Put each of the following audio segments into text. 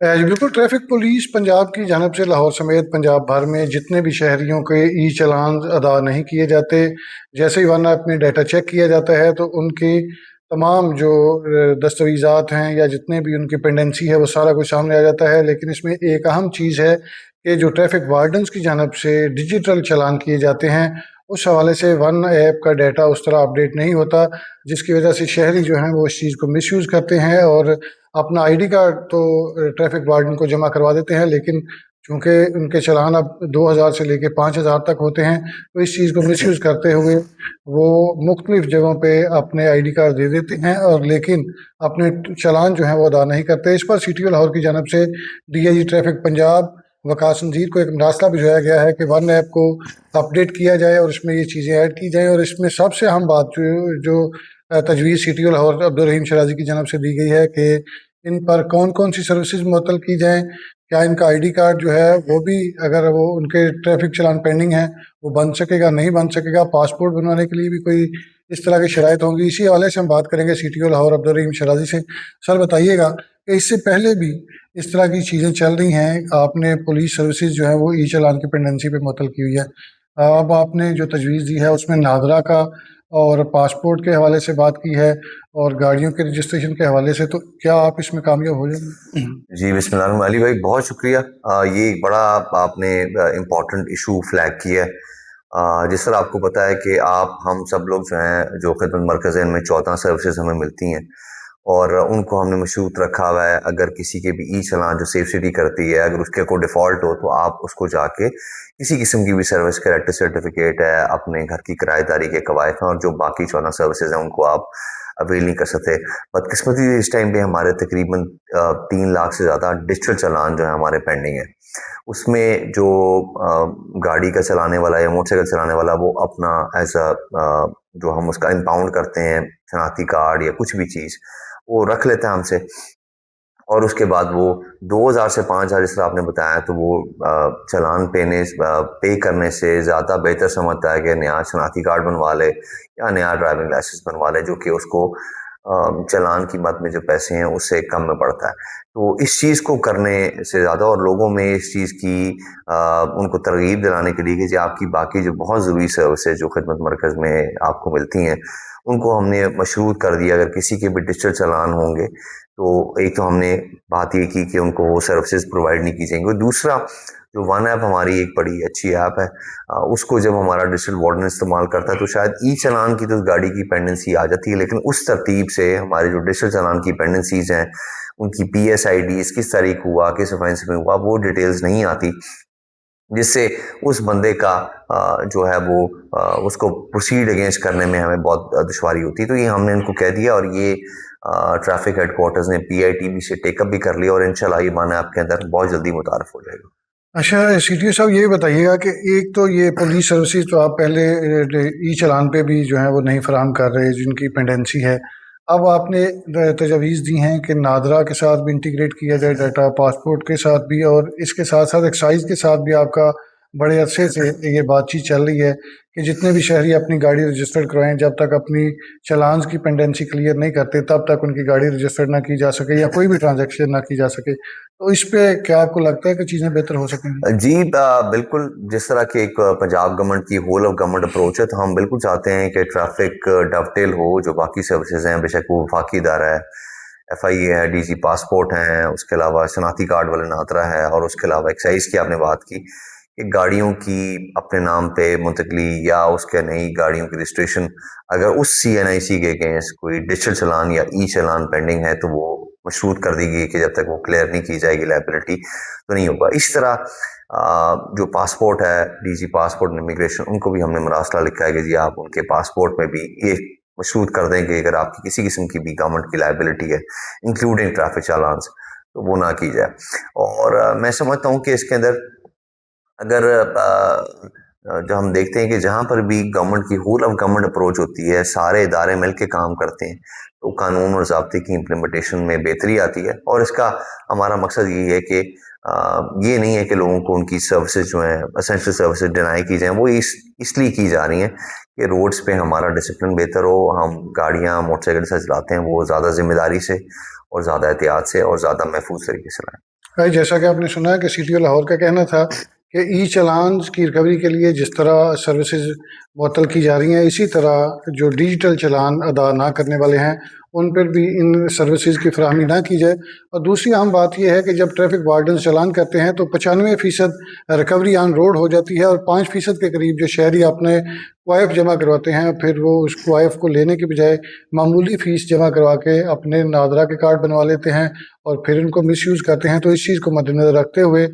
जी बिल्कुल, traffic police Punjab की जानिब से लाहौर समेत पंजाब भर में जितने भी शहरियों के ई-चालान अदा नहीं किए जाते, जैसे ही वन ऐप में डाटा चेक किया जाता है तो उनकी तमाम जो दस्तावेज़ात हैं या जितने भी उनकी पेंडेंसी है वो सारा कुछ सामने आ जाता है। लेकिन इसमें एक अहम चीज़ है कि जो ट्रैफ़िक वार्डन्स की जानिब से डिजिटल चालान किए जाते हैं, उस हवाले से वन ऐप का डाटा उस तरह अपडेट नहीं होता, जिसकी वजह से शहरी जो हैं वो इस चीज़ को मिसयूज़ करते हैं और अपना आईडी कार्ड तो ट्रैफिक वार्डन को जमा करवा देते हैं, लेकिन चूँकि उनके चालान अब 2000 से लेके 5000 तक होते हैं, तो इस चीज़ को मिसयूज़ करते हुए वो मुख्तलिफ जगहों पे अपने आईडी कार्ड दे देते हैं और लेकिन अपने चालान जो हैं वो अदा नहीं करते। इस पर सिटी लाहौर की जानब से डीआईजी ट्रैफिक पंजाब वकास नज़ीर को एक मरासला भिजवाया गया है कि वन ऐप को अपडेट किया जाए और इसमें ये चीज़ें ऐड की जाएँ। और इसमें सबसे अहम बात जो तजवीज़ सिटी लाहौर अब्दुल रहीम शराजी की जानब से दी गई है कि इन पर कौन-कौन सी सर्विसेज मुअत्तल की जाएँ, क्या इनका आईडी कार्ड जो है वो भी अगर वो उनके ट्रैफिक चालान पेंडिंग है वो बन सकेगा, नहीं बन सकेगा, पासपोर्ट बनवाने के लिए भी कोई इस तरह की शराइत होंगी। इसी हवाले से हम बात करेंगे सीटीओ लाहौर अब्दुल रहीम शराजी से। सर बताइएगा कि इससे पहले भी इस तरह की चीज़ें चल रही हैं, आपने पुलिस सर्विसेज जो है वो ई चालान की पेंडेंसी पे मुअत्तल की हुई है। अब आपने जो तजवीज़ दी है उसमें नादरा का और पासपोर्ट के हवाले से बात की है और गाड़ियों के रजिस्ट्रेशन के हवाले से, तो क्या आप इसमें कामयाब हो जाएंगे? जी बिस्मिल्लाह अली भाई, बहुत शुक्रिया। ये एक बड़ा आपने इम्पोर्टेंट इशू फ्लैग किया है। जिस तरह आपको पता है कि हम सब लोग जो हैं, जो खिदमत मरकज़ है, इनमें 14 सर्विसेज हमें मिलती हैं और उनको हमने मशरूत रखा हुआ है। अगर किसी के भी ई चालान जो सेफ सिटी करती है, अगर उसके कोई डिफ़ॉल्ट हो तो आप उसको जाके किसी किस्म की भी सर्विस का रेट सर्टिफिकेट है, अपने घर की किराएदारी के कवायद हैं और जो बाकी 14 सर्विसेज हैं उनको आप अवेल नहीं कर सकते। बदकिस्मती इस टाइम पे हमारे तकरीबन 3 लाख से ज़्यादा डिजिटल चालान जो है हमारे पेंडिंग है। उसमें जो गाड़ी का चलाने वाला या मोटरसाइकिल चलाने वाला वो अपना एज जो हम उसका इम्पाउंड करते हैं, शनाख्ती कार्ड या कुछ भी चीज़ वो रख लेता है हमसे और उसके बाद वो 2000 से 5000 जिस तरह आपने बताया, तो वो चालान पे करने से ज़्यादा बेहतर समझता है कि नया शनाख्ती कार्ड बनवा ले या नया ड्राइविंग लाइसेंस बनवा ले, जो कि उसको चालान की मद में जो पैसे हैं उससे कम में पड़ता है। तो इस चीज़ को करने से ज़्यादा और लोगों में इस चीज़ की उनको तरगीब दिलाने के लिए कि आपकी बाकी जो बहुत ज़रूरी सर्विसेज जो खिदमत मरकज़ में आपको मिलती हैं उनको हमने मशरूत कर दिया। अगर किसी के भी डिजिटल चालान होंगे तो एक तो हमने बात ये की कि उनको वो सर्विसेज प्रोवाइड नहीं की जाएंगी। दूसरा, जो वन ऐप हमारी एक बड़ी अच्छी ऐप है, उसको जब हमारा डिजिटल वार्डन इस्तेमाल करता है तो शायद ई चालान की तो गाड़ी की पेंडेंसी आ जाती है, लेकिन उस तरतीब से हमारे जो डिजिटल चालान की पेंडेंसीज हैं, उनकी PSIDs किस तारीख हुआ, किस ऑफेंस में हुआ, वो डिटेल्स नहीं आती, जिससे उस बंदे का जो है वो उसको प्रोसीड अगेंस्ट करने में हमें बहुत दुश्वारी होती है। तो ये हमने इनको कह दिया और ये ट्रैफिक हेडक्वार्टर्स ने PITB से टेकअप भी कर लिया और इंशाल्लाह ये वन ऐप के अंदर बहुत जल्दी मुतारफ हो जाएगा। अच्छा सीटीओ साहब ये बताइएगा कि एक तो ये पुलिस सर्विसेज तो आप पहले ई चालान पे भी जो है वो नहीं फराहम कर रहे जिनकी पेंडेंसी है, अब आपने तजवीज़ दी हैं कि नादरा के साथ भी इंटीग्रेट किया जाए डाटा, पासपोर्ट के साथ भी, और इसके साथ साथ एक्साइज के साथ भी आपका बड़े अरसे से ये बातचीत चल रही है कि जितने भी शहरी अपनी गाड़ी रजिस्टर्ड करवाएं, जब तक अपनी चालान की पेंडेंसी क्लियर नहीं करते तब तक उनकी गाड़ी रजिस्टर्ड ना की जा सके या कोई भी ट्रांजैक्शन ना की जा सके। तो इस पे क्या आपको लगता है कि चीज़ें बेहतर हो सकेंगी? जी बिल्कुल। जिस तरह की एक पंजाब गवर्नमेंट की होल ऑफ गवर्नमेंट अप्रोच है, तो हम बिल्कुल चाहते हैं कि ट्रैफिक डवटेल हो, जो बाकी सर्विसेज हैं, बेशक वो वफाकी इदारा है, FIA है, DG पासपोर्ट हैं, उसके अलावा शनाख्ती कार्ड वाले नादरा है और उसके अलावा एक्साइज की आपने बात की कि गाड़ियों की अपने नाम पे मुंतकली या उसके नई गाड़ियों की रजिस्ट्रेशन अगर उस CNIC के अगेंस्ट कोई डिजिटल चालान या ई चालान पेंडिंग है तो वो मशरूत कर दी गई कि जब तक वो क्लियर नहीं की जाएगी लाइबिलिटी तो नहीं होगा। इस तरह जो पासपोर्ट है, DG पासपोर्ट इमिग्रेशन, उनको भी हमने मरासला लिखा है कि जी आप उनके पासपोर्ट में भी ये मशरूत कर दें कि अगर आपकी किसी किस्म की भी गवर्नमेंट की लाइबिलिटी है इंक्लूडिंग ट्रैफिक चालान, तो वो ना की जाए। और मैं समझता हूँ कि इसके अंदर अगर जो हम देखते हैं कि जहाँ पर भी गवर्नमेंट की होल ऑफ गवर्नमेंट अप्रोच होती है, सारे इदारे मिल के काम करते हैं, तो कानून और ज़ाब्ते की इम्प्लीमेंटेशन में बेहतरी आती है। और इसका हमारा मकसद यही है कि ये नहीं है कि लोगों को उनकी सर्विसेज जो हैं, एसेंशियल सर्विसेज डिनाई की जाएँ। वो इसलिए की जा रही हैं कि रोड्स पे हमारा डिसिप्लिन बेहतर हो, हम गाड़ियाँ मोटरसाइकिल से चलाते हैं वो ज़्यादा ज़िम्मेदारी से और ज़्यादा एहतियात से और ज़्यादा महफूज तरीके से लाएँ। भाई जैसा कि आपने सुना कि CTO लाहौर का कहना था कि ई चालान की रिकवरी के लिए जिस तरह सर्विसेज मुअत्तल की जा रही हैं, इसी तरह जो डिजिटल चालान अदा ना करने वाले हैं उन पर भी इन सर्विसेज की फराहमी ना की जाए। और दूसरी अहम बात यह है कि जब ट्रैफिक वार्डन चालान करते हैं तो 95% रिकवरी ऑन रोड हो जाती है, और 5% के करीब जो शहरी अपने क्वाइफ जमा करवाते हैं, फिर वो उस क्वाइफ को लेने के बजाय मामूली फ़ीस जमा करवा के अपने नादरा के कार्ड बनवा लेते हैं और फिर इनको मिसयूज़ करते हैं। तो इस चीज़ को मद्देनज़र रखते हुए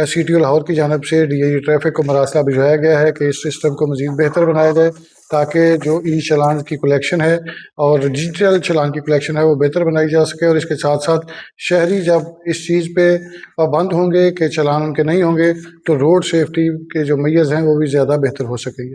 CTO लाहौर की जानिब से DIG ट्रैफिक को मरासला भिजवाया गया है कि इस सिस्टम को मज़ीद बेहतर बनाया जाए, ताकि जो ई चालान की कलेक्शन है और डिजिटल चालान की कलेक्शन है वो बेहतर बनाई जा सके। और इसके साथ साथ शहरी जब इस चीज़ पे पाबंद होंगे कि चालान उनके नहीं होंगे, तो रोड सेफ्टी के जो मेजर्स हैं वो भी ज़्यादा बेहतर हो सकेंगे।